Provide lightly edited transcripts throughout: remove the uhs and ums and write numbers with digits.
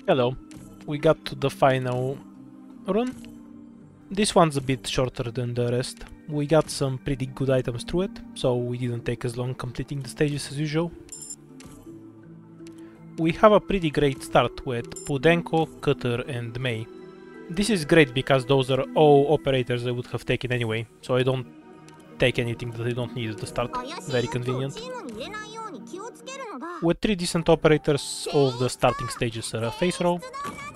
Hello, we got to the final run. This one's a bit shorter than the rest. We got some pretty good items through it, so we didn't take as long completing the stages as usual. We have a pretty great start with Pudenko, Cutter and May. This is great because those are all operators I would have taken anyway, so I don't take anything that I don't need at the start. Very convenient. With 3 decent operators, all of the starting stages are a face roll.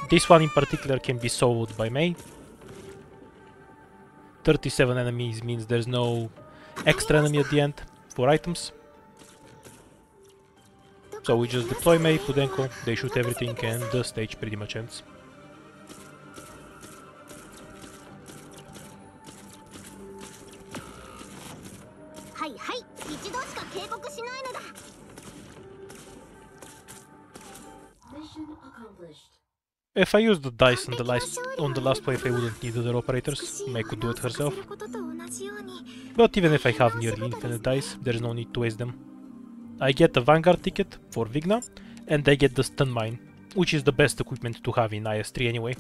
This one in particular can be soloed by May. 37 enemies means there's no extra enemy at the end for items. So we just deploy May, Pudenko, they shoot everything and the stage pretty much ends. If I used the dice on the last wave, I wouldn't need other operators. May could do it herself. But even if I have nearly infinite dice, there's no need to waste them. I get the Vanguard ticket for Vigna, and I get the stun mine, which is the best equipment to have in IS3 anyway.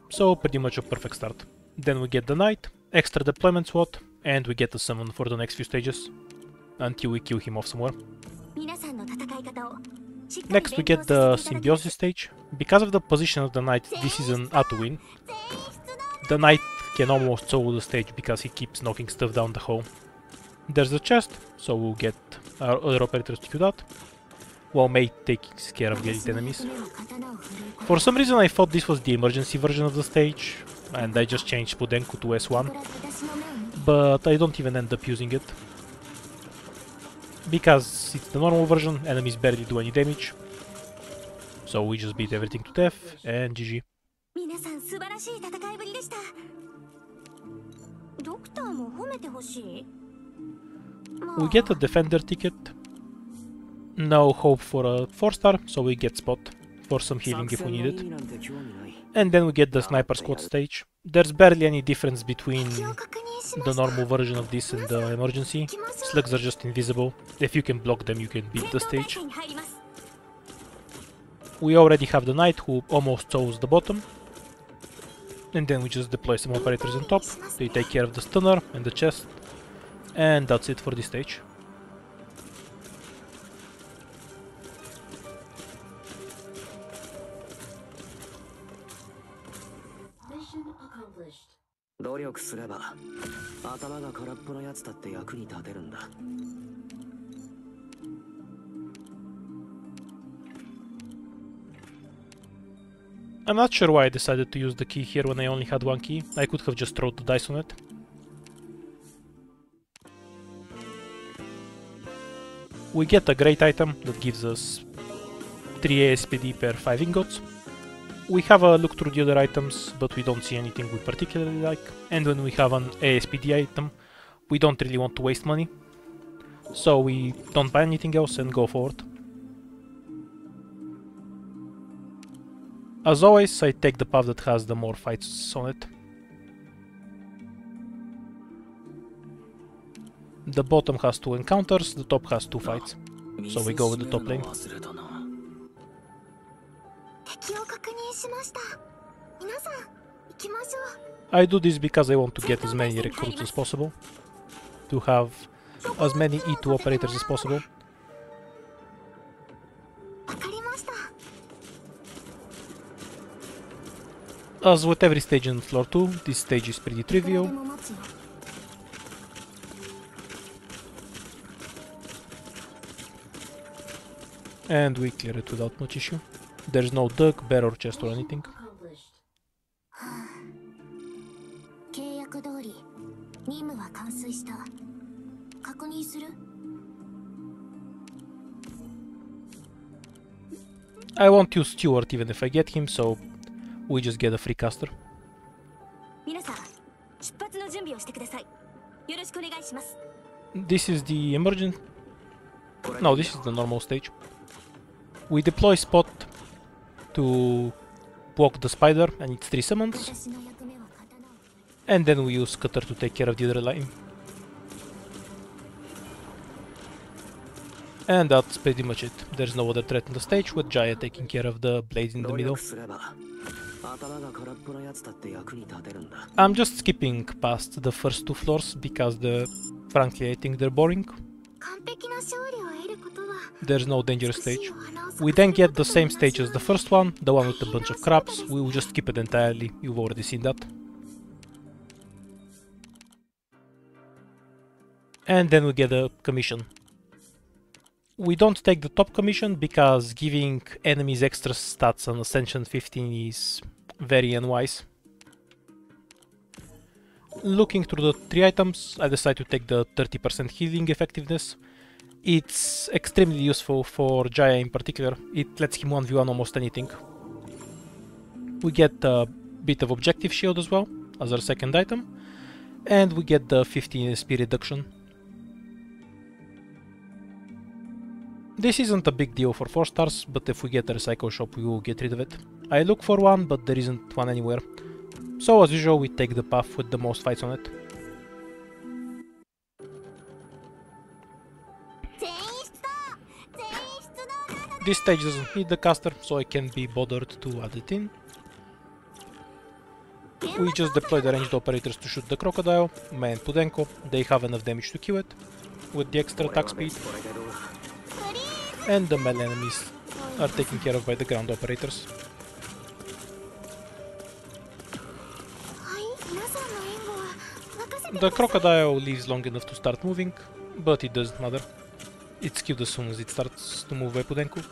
So pretty much a perfect start. Then we get the Knight, extra deployment slot, and we get the summon for the next few stages, until we kill him off somewhere. Next we get the Symbiosis stage. Because of the position of the Knight, this is an auto win. The Knight can almost solo the stage because he keeps knocking stuff down the hole. There's a chest, so we'll get our other operators to do that, while May takes care of getting enemies. For some reason I thought this was the emergency version of the stage, and I just changed Pudenko to S1, but I don't even end up using it. Because it's the normal version, enemies barely do any damage. So we just beat everything to death, and GG. We get a Defender ticket. No hope for a 4-star, so we get Spot for some healing if we need it. And then we get the Sniper Squad stage. There's barely any difference between the normal version of this and the emergency. Slugs are just invisible. If you can block them, you can beat the stage. We already have the Knight who almost solos the bottom. And then we just deploy some operators on top. They take care of the stunner and the chest. And that's it for this stage. I'm not sure why I decided to use the key here when I only had one key. I could have just thrown the dice on it. We get a great item that gives us 3 ASPD per 5 ingots. We have a look through the other items, but we don't see anything we particularly like. And when we have an ASPD item, we don't really want to waste money. So we don't buy anything else and go forward. As always, I take the path that has the more fights on it. The bottom has 2 encounters, the top has 2 fights. So we go with the top lane. I do this because I want to get as many recruits as possible, to have as many E2 operators as possible. As with every stage in floor 2, this stage is pretty trivial. And we clear it without much issue. There's no duck, bear or chest or anything. I won't use Steward even if I get him, so we just get a free caster. This is the emergent. No, this is the normal stage. We deploy Spot to block the spider and its 3 summons. And then we use Cutter to take care of the other line. And that's pretty much it. There's no other threat on the stage, with Jaya taking care of the blades in the middle. I'm just skipping past the first two floors because frankly I think they're boring. There's no dangerous stage. We then get the same stage as the first one, the one with a bunch of crabs. We will just skip it entirely, you've already seen that. And then we get a commission. We don't take the top commission because giving enemies extra stats on Ascension 15 is very unwise. Looking through the 3 items, I decide to take the 30% healing effectiveness. It's extremely useful for Jaya in particular. It lets him 1v1 almost anything. We get a bit of objective shield as well, as our second item. And we get the 15 SP reduction. This isn't a big deal for 4 stars, but if we get a recycle shop we will get rid of it. I look for one, but there isn't one anywhere. So as usual we take the path with the most fights on it. This stage doesn't need the caster, so I can't be bothered to add it in. We just deploy the ranged operators to shoot the crocodile, me and Pudenko. They have enough damage to kill it, with the extra attack speed. And the melee enemies are taken care of by the ground operators. The crocodile lives long enough to start moving, but it doesn't matter. It's killed as soon as it starts to move by Pudenko.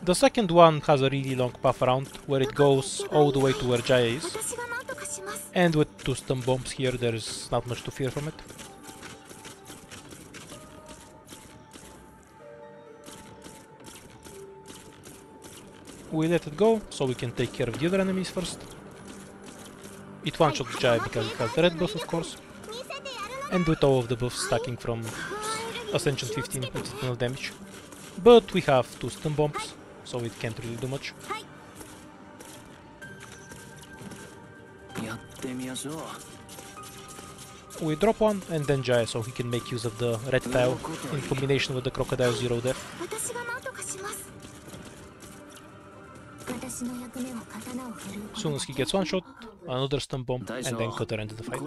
The second one has a really long path around, where it goes all the way to where Jaya is. And with 2 stun bombs here, there's not much to fear from it. We let it go, so we can take care of the other enemies first. It one-shots Jaya because it has the red buff, of course. And with all of the buffs stacking from Ascension 15, it's a ton of damage. But we have 2 stun bombs, so it can't really do much. We drop one, and then Jaya, so he can make use of the red tile in combination with the crocodile 0 death. As soon as he gets one shot, another stun bomb, and then Cutter ends the fight.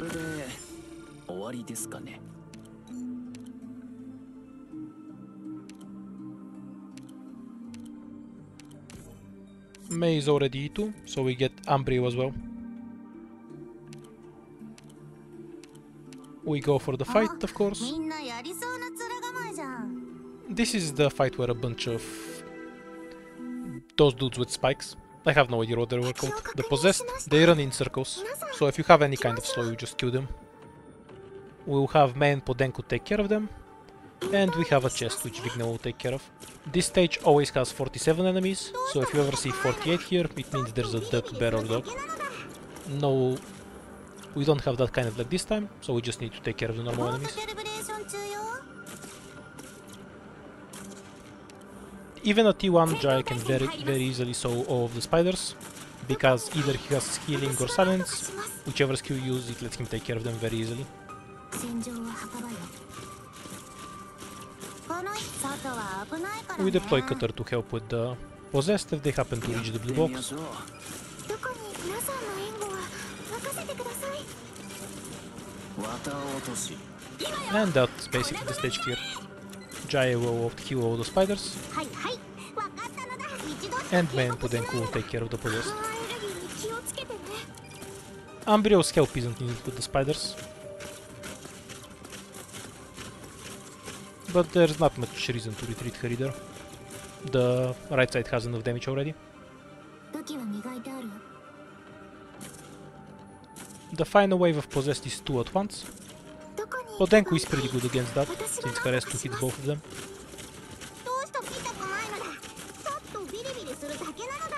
Mei is already E2, so we get Ambrio as well. We go for the fight, of course. This is the fight where a bunch of those dudes with spikes, I have no idea what they were called, the possessed, they run in circles, so if you have any kind of slow you just kill them. We'll have Mei and Pudenko take care of them, and we have a chest which Vigna will take care of. This stage always has 47 enemies, so if you ever see 48 here, it means there's a duck, bear or dog. No, we don't have that kind of luck this time, so we just need to take care of the normal enemies. Even a T1 Jaya can very easily solve all of the spiders, because either he has healing or silence, whichever skill you use, it lets him take care of them very easily. We deploy Cutter to help with the possessed if they happen to reach the blue box. And that's basically the stage clear. Jaya will kill all the spiders, and Mei and Pudenko will take care of the possessed. Ambrio's help isn't needed with the spiders, but there's not much reason to retreat her either. The right side has enough damage already. The final wave of possessed is 2 at once. Pudenko is pretty good against that, since her has to hit both of them.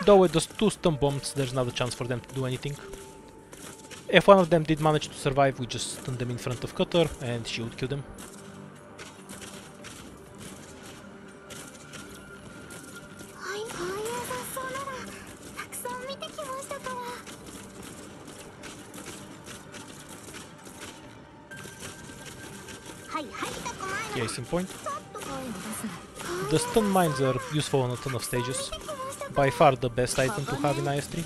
Though with those 2 stun bombs, there's not a chance for them to do anything. If one of them did manage to survive, we just stun them in front of Cutter, and she would kill them. Case in point. The stun mines are useful on a ton of stages. By far the best item to have in IS3.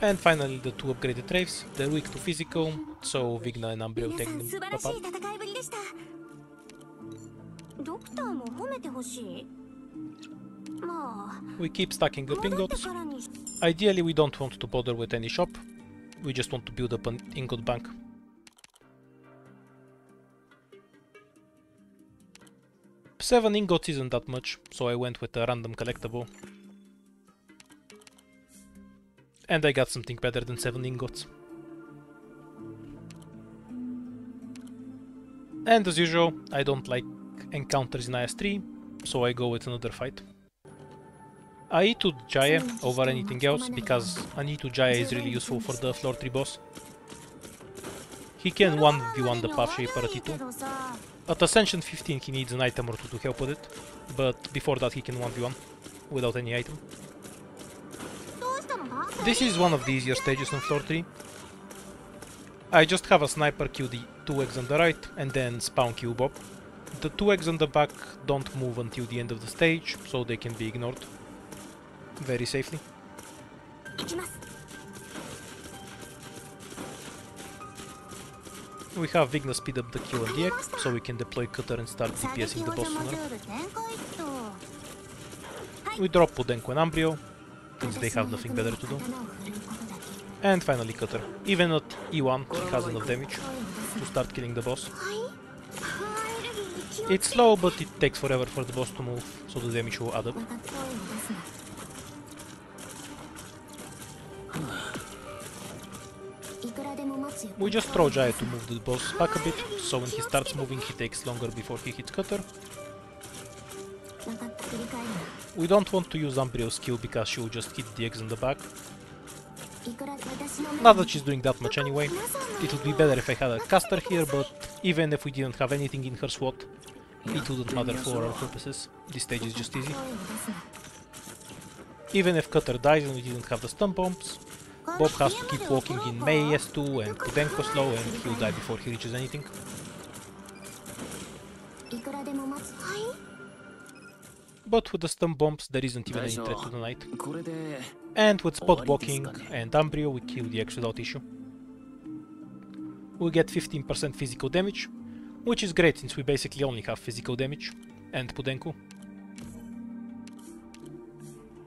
And finally the two upgraded Wraiths, they're weak to physical, so Vigna and Umbreon will take them apart. We keep stacking up ingots. Ideally we don't want to bother with any shop, we just want to build up an ingot bank. Seven ingots isn't that much, so I went with a random collectible. And I got something better than 7 ingots. And as usual, I don't like encounters in IS3, so I go with another fight. I E2'd Jaya over anything else, because an E2 Jaya is really useful for the floor 3 boss. He can 1v1 the Path Shaper at E2. At Ascension 15 he needs an item or two to help with it, but before that he can 1v1 without any item. This is one of the easier stages on floor 3. I just have a sniper kill the 2 eggs on the right and then spawn kill Bob. The 2 eggs on the back don't move until the end of the stage, so they can be ignored very safely. We have Vigna speed up the kill on the egg, so we can deploy Cutter and start DPSing the boss sooner. We drop Podenko and Umbreon, since they have nothing better to do. And finally Cutter. Even at E1 he has enough damage to start killing the boss. It's slow, but it takes forever for the boss to move, so the damage will add up. We just throw Jaya to move the boss back a bit, so when he starts moving he takes longer before he hits Cutter. We don't want to use Umbreon's skill because she will just hit the eggs in the back. Not that she's doing that much anyway. It would be better if I had a caster here, but even if we didn't have anything in her SWAT, it wouldn't matter for our purposes. This stage is just easy. Even if Cutter dies and we didn't have the stun bombs, Bob has to keep walking in Mei S2 and Podenko slow, and he'll die before he reaches anything. But with the stun bombs there isn't even any threat to the knight. And with spot blocking and Umbreon we kill the X without issue. We get 15% physical damage, which is great since we basically only have physical damage and Podenko.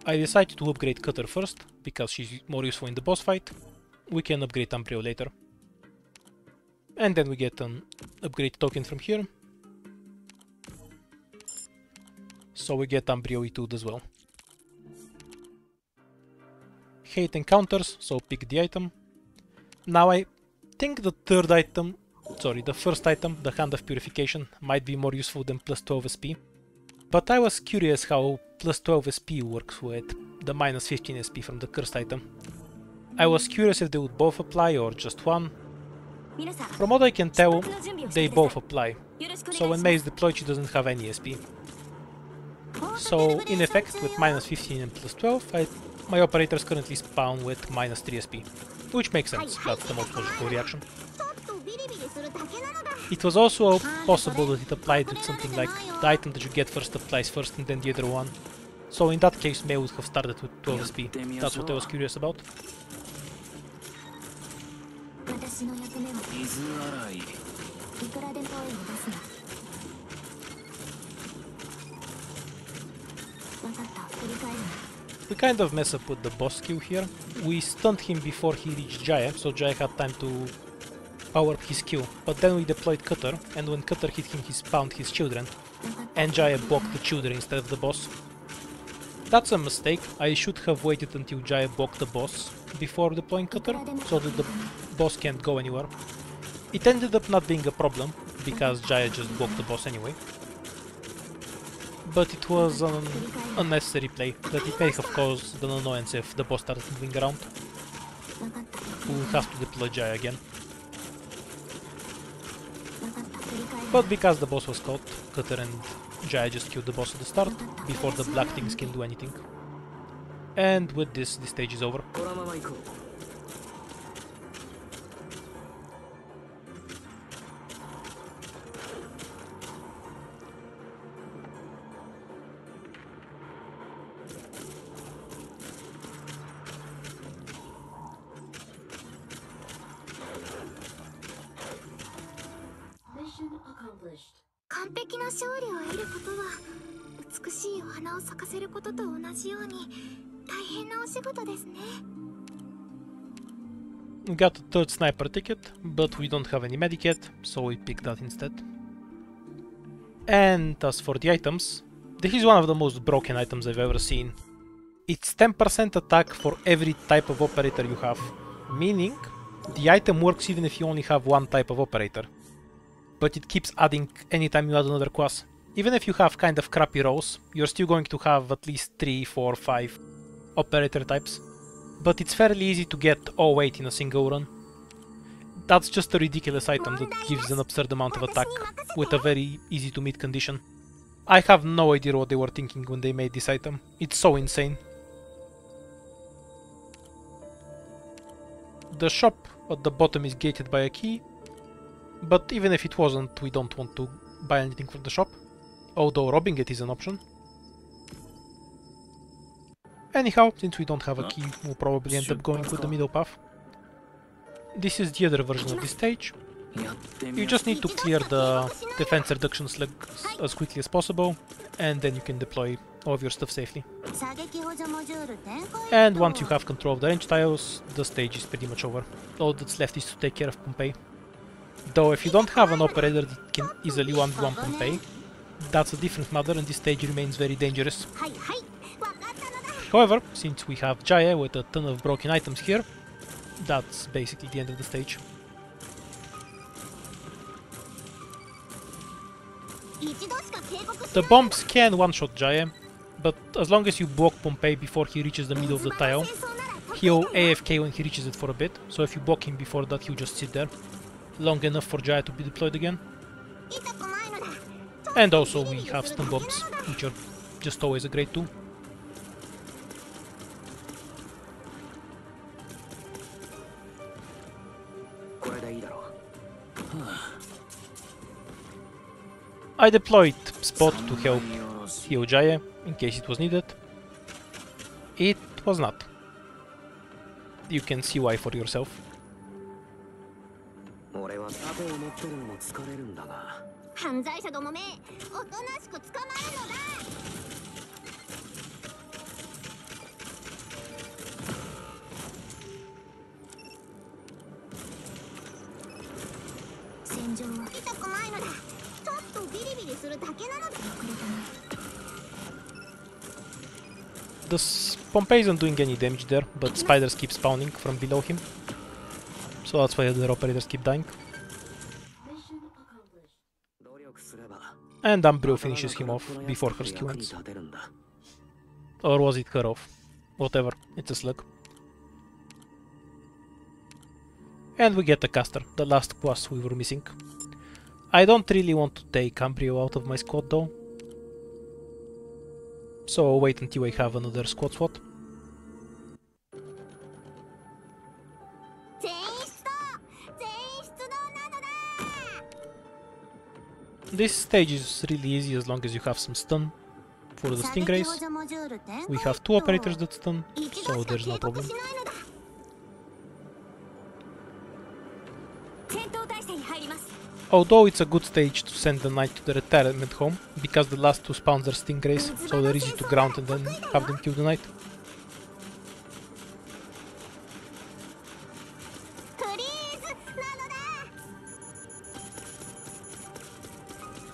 I decided to upgrade Cutter first, because she's more useful in the boss fight. We can upgrade Umbreon later. And then we get an upgrade token from here. So we get Umbreon E2'd as well. Hate encounters, so pick the item. Now I think the first item, the Hand of Purification, might be more useful than plus 12 SP. But I was curious how plus 12 SP works with the minus 15 SP from the cursed item. I was curious if they would both apply or just one. From what I can tell, they both apply. So when Mei is deployed she doesn't have any SP. So in effect, with minus 15 and plus 12, my operators currently spawn with minus 3 SP. Which makes sense, that's the most logical reaction. It was also possible that it applied with something like the item that you get first applies first and then the other one. So in that case Mei would have started with 12 SP. That's what I was curious about. We kind of mess up with the boss skill here. We stunned him before he reached Jaya, so Jaya had time to power up his skill, but then we deployed Cutter, and when Cutter hit him he spawned his children, and Jaya blocked the children instead of the boss. That's a mistake. I should have waited until Jaya blocked the boss before deploying Cutter, so that the boss can't go anywhere. It ended up not being a problem, because Jaya just blocked the boss anyway. But it was an unnecessary play, that it may have caused an annoyance if the boss started moving around. We'll have to deploy Jaya again. But because the boss was caught, Cutter and Jaya just killed the boss at the start, before the black things can do anything. And with this stage is over. 完璧な勝利を得ることは美しいお花を咲かせることと同じように大変なお仕事ですね。 We got a third sniper ticket, but we don't have any medic yet, so we pick that instead. And as for the items, this is one of the most broken items I've ever seen. It's 10% attack for every type of operator you have, meaning the item works even if you only have one type of operator. But it keeps adding anytime you add another class. Even if you have kind of crappy rows, you're still going to have at least 3, 4, 5 operator types. But it's fairly easy to get 08 in a single run. That's just a ridiculous item that gives an absurd amount of attack with a very easy to meet condition. I have no idea what they were thinking when they made this item. It's so insane. The shop at the bottom is gated by a key, but even if it wasn't, we don't want to buy anything from the shop, although robbing it is an option. Anyhow, since we don't have a key, we'll probably end up going with the middle path. This is the other version of this stage. You just need to clear the defense reduction slug as quickly as possible, and then you can deploy all of your stuff safely. And once you have control of the range tiles, the stage is pretty much over. All that's left is to take care of Pompeii. Though if you don't have an operator that can easily 1v1 Pompeii, that's a different matter and this stage remains very dangerous. However, since we have Jaya with a ton of broken items here, that's basically the end of the stage. The bombs can one-shot Jaya, but as long as you block Pompeii before he reaches the middle of the tile, he'll AFK when he reaches it for a bit, so if you block him before that, he'll just sit there, long enough for Jaya to be deployed again. And also we have stun bombs, which are just always a great tool. I deployed Spot to help heal Jaya, in case it was needed. It was not. You can see why for yourself. The Pompeii isn't doing any damage there, but spiders keep spawning from below him, so that's why other operators keep dying. And Umbrio finishes him off before her skill ends. Or was it her off? Whatever, it's a slug. And we get a caster, the last class we were missing. I don't really want to take Umbrio out of my squad though, so I'll wait until I have another squad slot. This stage is really easy as long as you have some stun for the stingrays. We have 2 operators that stun, so there's no problem. Although it's a good stage to send the knight to the retirement home, because the last 2 spawns are stingrays, so they're easy to ground and then have them kill the knight.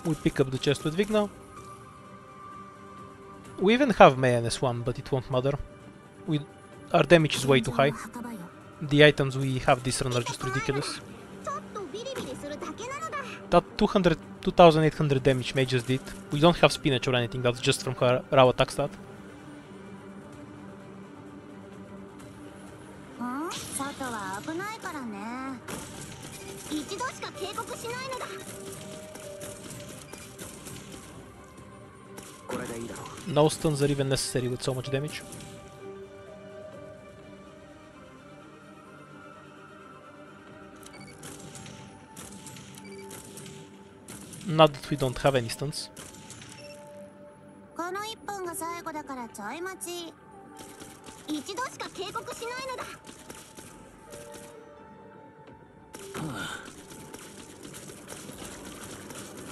We pick up the chest with Vigna. We even have Mei and S1, but it won't matter. Our damage is way too high. The items we have this run are just ridiculous. That 2800 damage Mei just did, we don't have spinach or anything, that's just from her raw attack stat. No stuns are even necessary with so much damage. Not that we don't have any stuns.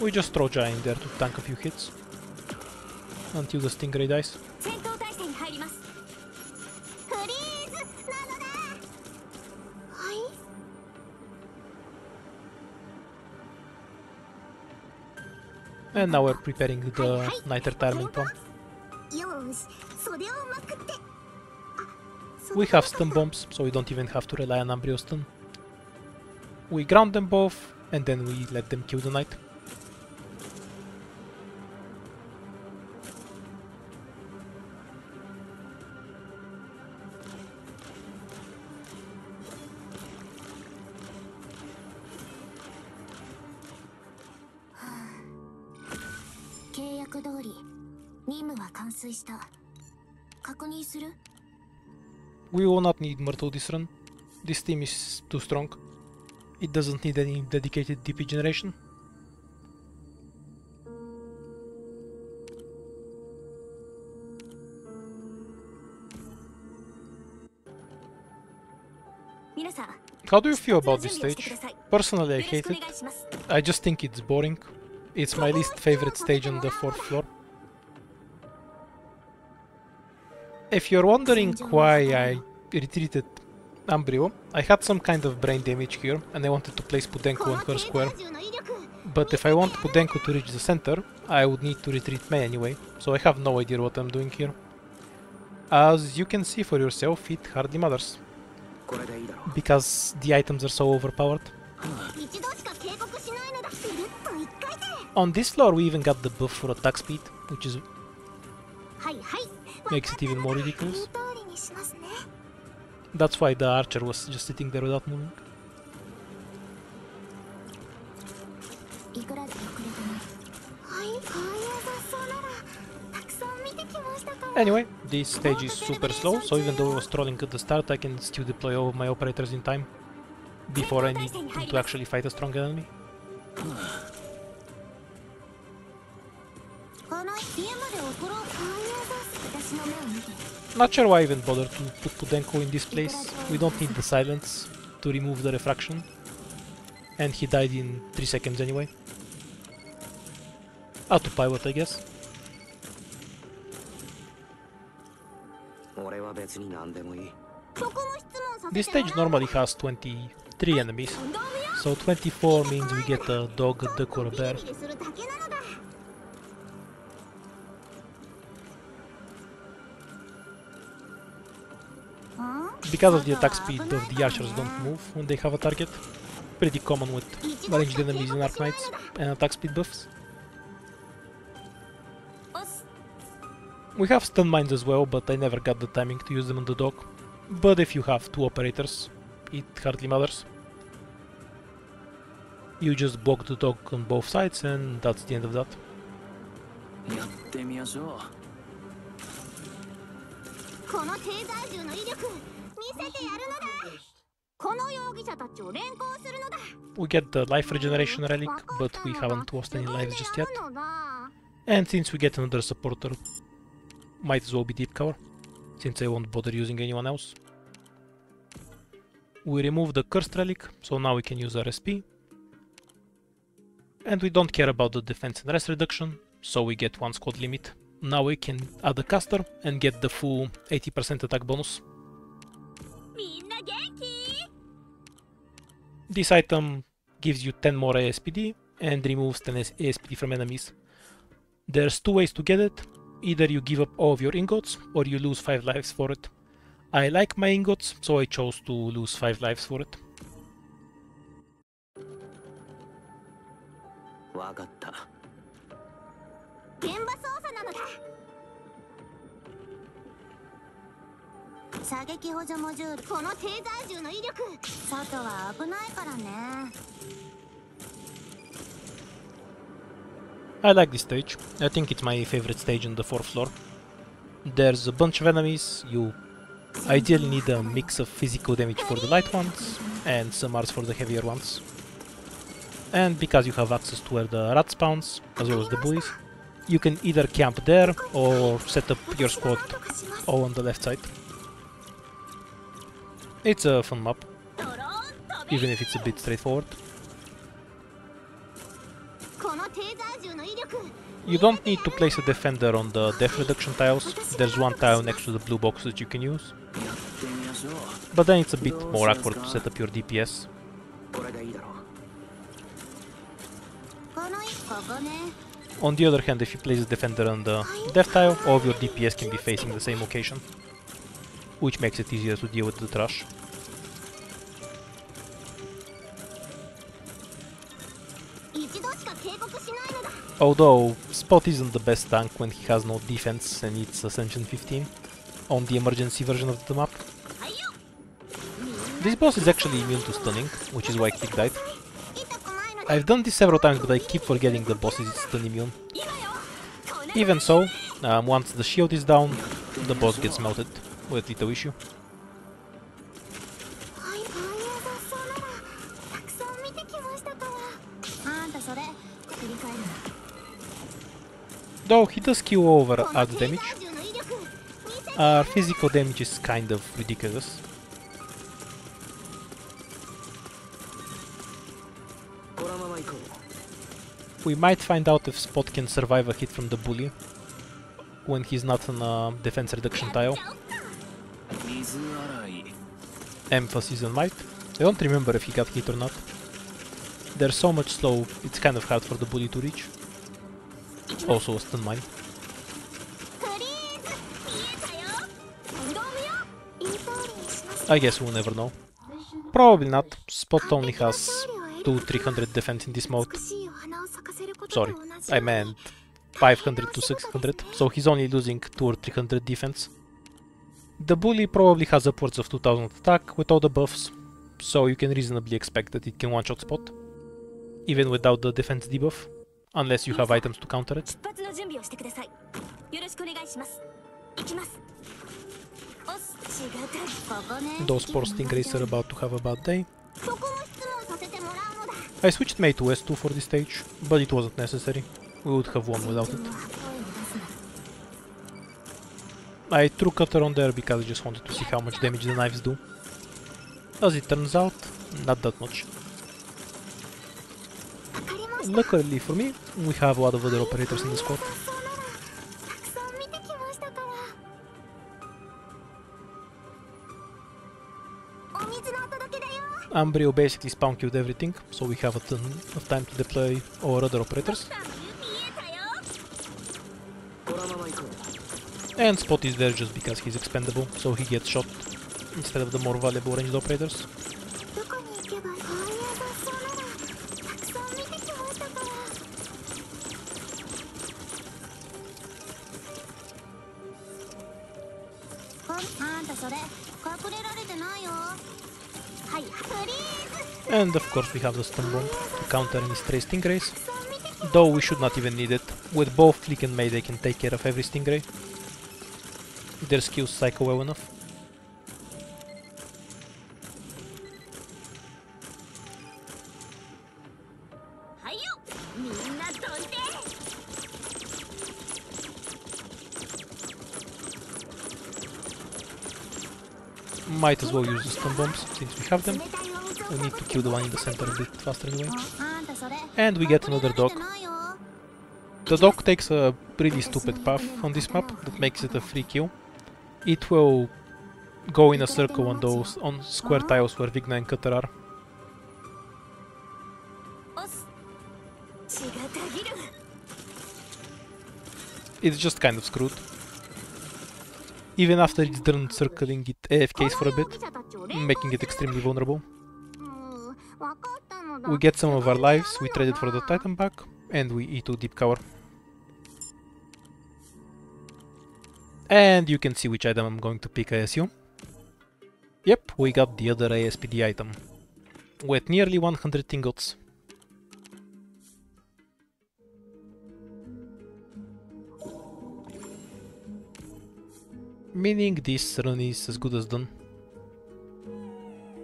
We just throw giant there to tank a few hits until the stingray dies. 戦闘態勢に入ります。フリーズなのだ。はい。 And now we're preparing the night retirement plan. よし、袖をまくって。 We have stun bombs, so we don't even have to rely on Ambryo stun. We ground them both, and then we let them kill the knight. We will not need Myrtle this run. This team is too strong. It doesn't need any dedicated DP generation. How do you feel about this stage? Personally, I hate it. I just think it's boring. It's my least favorite stage on the 4th floor. If you're wondering why I retreated Ambryo, I had some kind of brain damage here and I wanted to place Pudenko on her square. But if I want Pudenko to reach the center, I would need to retreat Mei anyway, so I have no idea what I'm doing here. As you can see for yourself, it hardly matters, because the items are so overpowered. On this floor we even got the buff for attack speed, which is makes it even more ridiculous. That's why the archer was just sitting there without moving. Anyway, this stage is super slow, so even though I was trolling at the start, I can still deploy all of my operators in time before I need to actually fight a strong enemy. Not sure why I even bothered to put Pudenko in this place. We don't need the silence to remove the refraction. And he died in 3 seconds anyway. Autopilot, I guess. This stage normally has 23 enemies, so 24 means we get a dog, a duck or a bear. Because of the attack speed of the archers don't move when they have a target. Pretty common with ranged enemies in Arknights and attack speed buffs. We have stun mines as well, but I never got the timing to use them on the dog. But if you have 2 operators, it hardly matters. You just block the dog on both sides and that's the end of that. We get the life regeneration relic, but we haven't lost any lives just yet. And since we get another supporter, might as well be deep cover, since I won't bother using anyone else. We remove the cursed relic, so now we can use RSP. And we don't care about the defense and rest reduction, so we get 1 squad limit. Now we can add a caster and get the full 80% attack bonus. This item gives you 10 more ASPD and removes 10 ASPD from enemies. There's 2 ways to get it. Either you give up all of your ingots or you lose 5 lives for it. I like my ingots, so I chose to lose 5 lives for it. I like this stage. I think it's my favorite stage on the 4th floor. There's a bunch of enemies. You ideally need a mix of physical damage for the light ones and some arts for the heavier ones. And because you have access to where the rat spawns, as well as the bullies, you can either camp there or set up your squad all on the left side. It's a fun map, even if it's a bit straightforward. You don't need to place a defender on the def reduction tiles. There's one tile next to the blue box that you can use. But then it's a bit more awkward to set up your DPS. On the other hand, if you place a defender on the def tile, all of your DPS can be facing the same location, which makes it easier to deal with the trash. Although, Spot isn't the best tank when he has no defense and it's Ascension 15 on the emergency version of the map. This boss is actually immune to stunning, which is why Click died. I've done this several times, but I keep forgetting the boss is stun immune. Even so, once the shield is down, the boss gets melted with little issue. Though he does kill over add damage, our physical damage is kind of ridiculous. We might find out if Spot can survive a hit from the bully when he's not on a defense reduction tile. Emphasis on might. I don't remember if he got hit or not. They're so much slow, it's kind of hard for the bully to reach. Also a stun mine. I guess we'll never know. Probably not. Spot only has 200-300 defense in this mode. Sorry, I meant 500 to 600, so he's only losing 200 or 300 defense. The bully probably has upwards of 2000 attack with all the buffs, so you can reasonably expect that it can one-shot Spot, even without the defense debuff, unless you have items to counter it. Those poor stingrays are about to have a bad day. I switched Mei to S2 for this stage, but it wasn't necessary. We would have won without it. I threw Cutter on there because I just wanted to see how much damage the knives do. As it turns out, not that much. Luckily for me, we have a lot of other operators in the squad. Ambrio basically spawn killed everything, so we have a ton of time to deploy our other operators. And Spot is there just because he's expendable, so he gets shot instead of the more valuable ranged operators. And of course we have the stun bomb to counter any stray stingrays, though we should not even need it. With both Flick and Mei they can take care of every stingray. Their skills cycle well enough. Might as well use the stun bombs since we have them. We need to kill the one in the center a bit faster anyway. And we get another dog. The dog takes a really stupid path on this map that makes it a free kill. It will go in a circle on square tiles where Vigna and Cutter are. It's just kind of screwed. Even after it's done circling, it AFKs for a bit, making it extremely vulnerable. We get some of our lives, we traded for the Titan back, and we E2 deep cover. And you can see which item I'm going to pick, I assume. Yep, we got the other ASPD item, with nearly 100 ingots. Meaning this run is as good as done.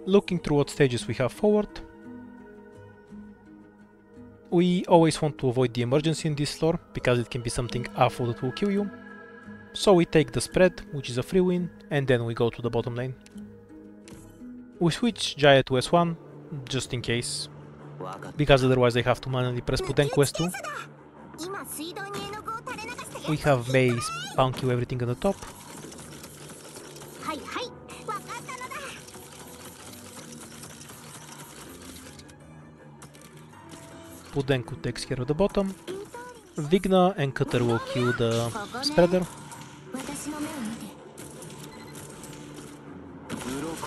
Looking through what stages we have forward, we always want to avoid the emergency in this floor, because it can be something awful that will kill you. So we take the spread, which is a free win, and then we go to the bottom lane. We switch Jaya to S1, just in case. because otherwise I have to manually press put and quest 2. We have May spawn kill everything on the top. Pudenku takes care of the bottom. Vigna and Cutter will kill the spreader.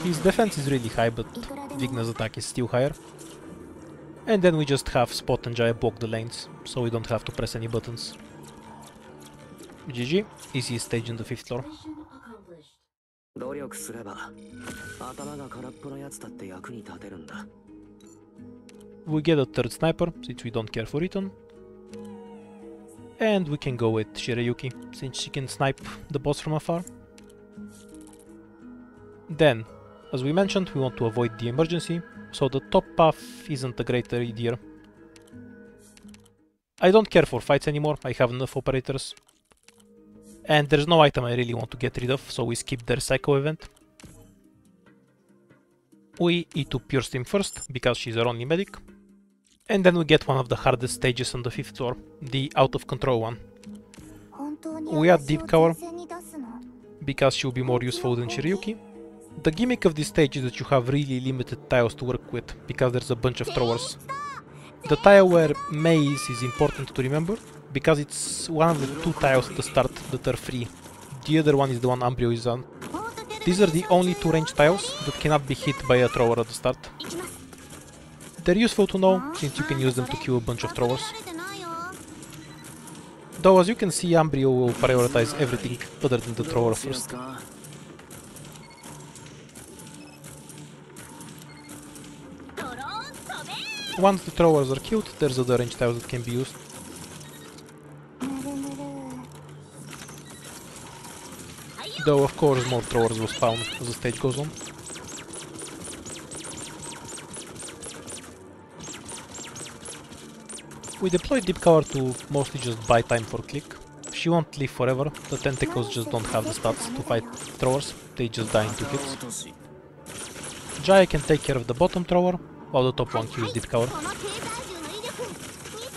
His defense is really high, but Vigna's attack is still higher. And then we just have Spot and Jaya block the lanes, so we don't have to press any buttons. GG, easy stage in the 5th floor. We get a 3rd sniper, since we don't care for Riton. And we can go with Shirayuki, since she can snipe the boss from afar. Then, as we mentioned, we want to avoid the emergency, so the top path isn't a great idea. I don't care for fights anymore, I have enough operators. And there's no item I really want to get rid of, so we skip their Psycho event. We E2 Pure Steam first, because she's our only medic. And then we get one of the hardest stages on the 5th floor, the out of control one. We add Deep Cover, because she will be more useful than Shirayuki. The gimmick of this stage is that you have really limited tiles to work with, because there's a bunch of throwers. The tile where Maze is important to remember, because it's one of the 2 tiles at the start that are free. The other one is the one Umbrio is on. These are the only 2 ranged tiles that cannot be hit by a thrower at the start. They're useful to know, since you can use them to kill a bunch of throwers. Though as you can see, Umbrio will prioritize everything other than the thrower first. Once the throwers are killed, there's other ranged tiles that can be used. Though of course more throwers will spawn as the stage goes on. We deploy Deep Cover to mostly just buy time for Click. She won't live forever, the tentacles just don't have the stats to fight throwers, they just die in 2 hits. Jaya can take care of the bottom thrower, while the top one kills Deep Cover.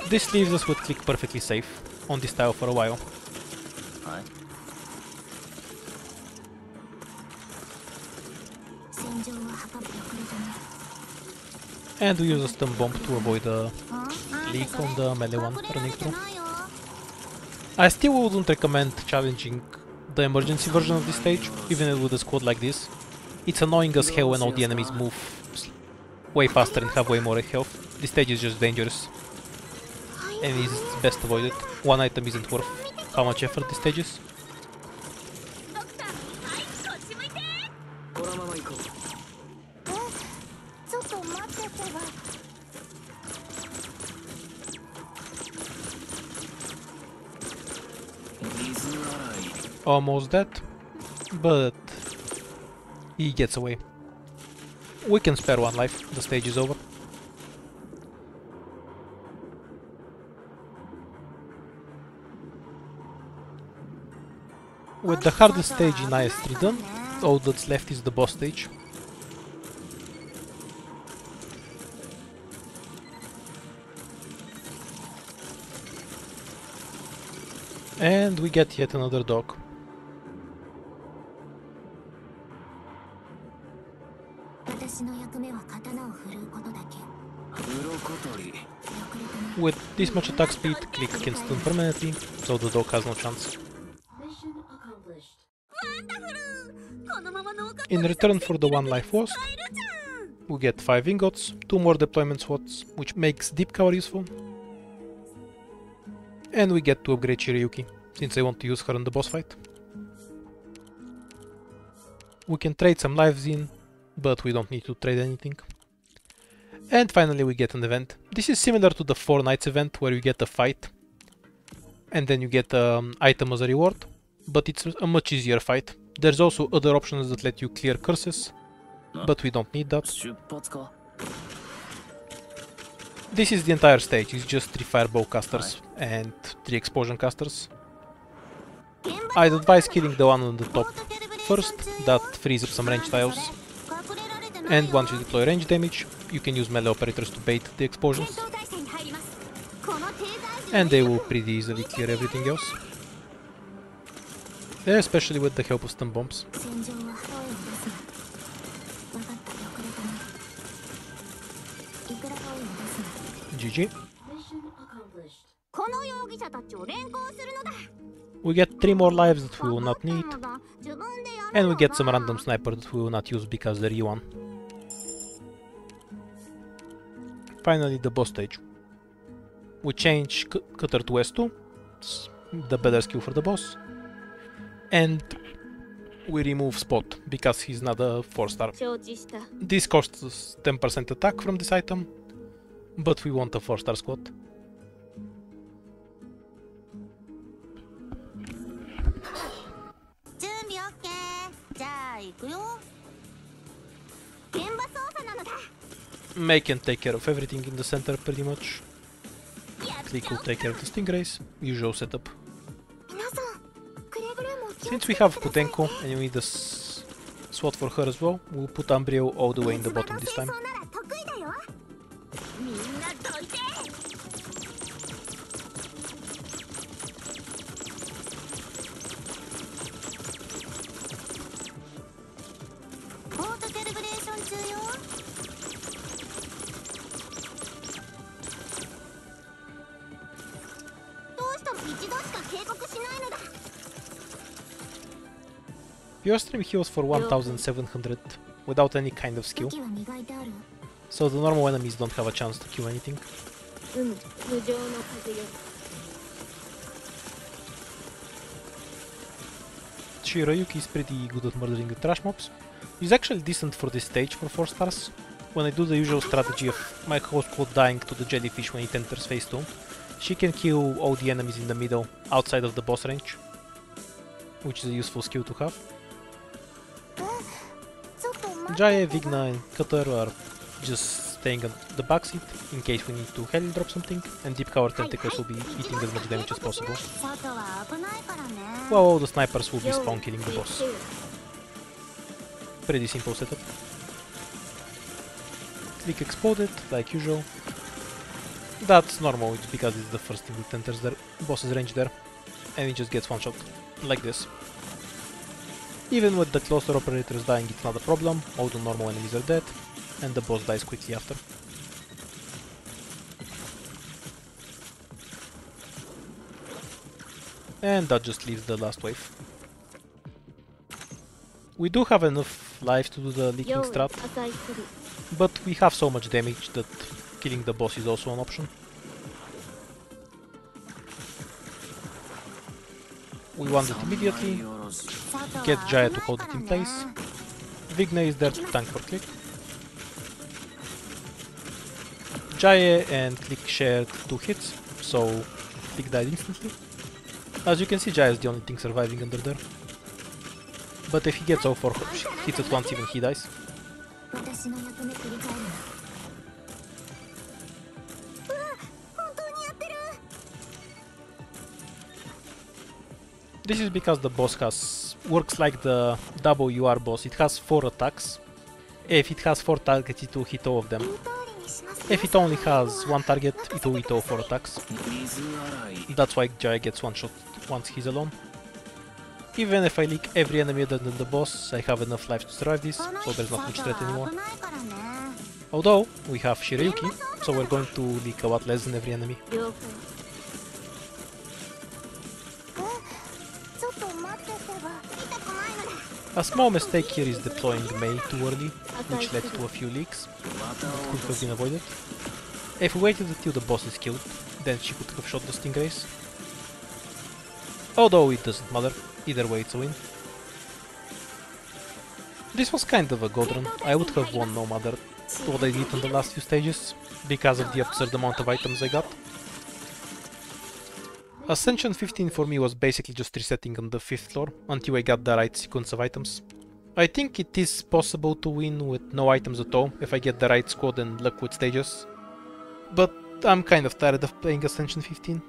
This leaves us with Click perfectly safe, on this tile for a while. And we use a stun bomb to avoid a leak on the melee one running through. I still wouldn't recommend challenging the emergency version of this stage, even with a squad like this. It's annoying as hell when all the enemies move way faster and have way more health. This stage is just dangerous, and it's best avoided. One item isn't worth how much effort this stage is. Almost dead, but he gets away. We can spare 1 life, the stage is over. With the hardest stage in IS3 done, all that's left is the boss stage. And we get yet another dog. With this much attack speed, Click can stun permanently, so the dog has no chance. In return for the 1 life lost, we get 5 ingots, 2 more deployment slots, which makes Deep Cover useful. And we get to upgrade Shirayuki, since I want to use her in the boss fight. We can trade some lives in, but we don't need to trade anything. And finally we get an event. This is similar to the 4 Knights event, where you get a fight, and then you get an item as a reward, but it's a much easier fight. There's also other options that let you clear curses, but we don't need that. This is the entire stage, it's just 3 fireball casters and 3 explosion casters. I'd advise killing the one on the top first, that frees up some range tiles. And once you deploy range damage, you can use melee operators to bait the explosions. And they will pretty easily clear everything else. Especially with the help of stun bombs. GG. We get 3 more lives that we will not need. And we get some random sniper that we will not use because they're E1. Finally, the boss stage. We change Cutter to S2, it's the better skill for the boss. And we remove Spot, because he's not a 4-star. This costs us 10% attack from this item, but we want a 4-star squad. May can take care of everything in the center pretty much. Click will take care of the stingrays, usual setup. Since we have Putenko and we need a SWAT for her as well, we'll put Umbriel all the way in the bottom this time. Your stream heals for 1700 without any kind of skill, so the normal enemies don't have a chance to kill anything. Shirayuki is pretty good at murdering the trash mobs. He's actually decent for this stage for 4 stars. When I do the usual strategy of my whole squad dying to the jellyfish when it enters phase 2, she can kill all the enemies in the middle outside of the boss range, which is a useful skill to have. Jaya, Vigna and Cutter are just staying on the backseat in case we need to heli drop something, and Deep Cover Tentacles will be eating as much damage as possible, while all the snipers will be spawn killing the boss. Pretty simple setup. Click exploded, like usual. That's normal, it's because it's the first thing that enters the boss's range there, and it just gets one shot, like this. Even with the closer operators dying, it's not a problem, all the normal enemies are dead, and the boss dies quickly after. And that just leaves the last wave. We do have enough life to do the leaking strat, but we have so much damage that killing the boss is also an option. We want it immediately, get Jaya to hold it in place, Vigna is there to tank for Click. Jaya and Click shared 2 hits, so Click died instantly. As you can see, Jaya is the only thing surviving under there. But if he gets all 4 hits at once, even he dies. This is because the boss works like the WR boss. It has 4 attacks. If it has 4 targets, it will hit all of them. If it only has 1 target, it will hit all 4 attacks. That's why Jaya gets 1 shot once he's alone. Even if I leak every enemy other than the boss, I have enough life to survive this, so there's not much threat anymore. Although, we have Shirayuki, so we're going to leak a lot less than every enemy. A small mistake here is deploying Mei too early, which led to a few leaks that could have been avoided. If we waited until the boss is killed, then she could have shot the stingrays. Although it doesn't matter, either way it's a win. This was kind of a god run. I would have won no matter what I did on the last few stages, because of the absurd amount of items I got. Ascension 15 for me was basically just resetting on the 5th floor until I got the right sequence of items. I think it is possible to win with no items at all if I get the right squad and luck with stages, but I'm kind of tired of playing Ascension 15.